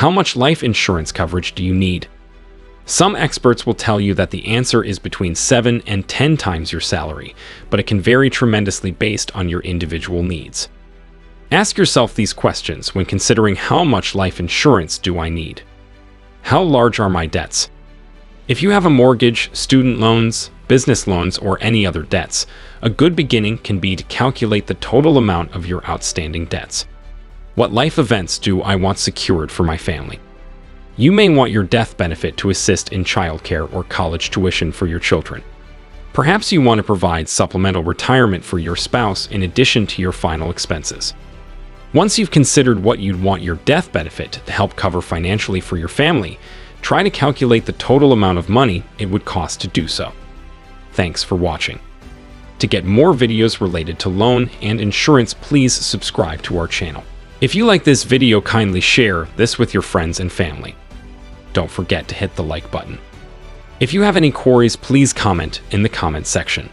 How much life insurance coverage do you need? Some experts will tell you that the answer is between 7 and 10 times your salary, but it can vary tremendously based on your individual needs. Ask yourself these questions when considering how much life insurance do I need? How large are my debts? If you have a mortgage, student loans, business loans, or any other debts, a good beginning can be to calculate the total amount of your outstanding debts. What life events do I want secured for my family? You may want your death benefit to assist in childcare or college tuition for your children. Perhaps you want to provide supplemental retirement for your spouse in addition to your final expenses. Once you've considered what you'd want your death benefit to help cover financially for your family, try to calculate the total amount of money it would cost to do so. Thanks for watching. To get more videos related to loan and insurance, please subscribe to our channel. If you like this video, kindly share this with your friends and family. Don't forget to hit the like button. If you have any queries, please comment in the comment section.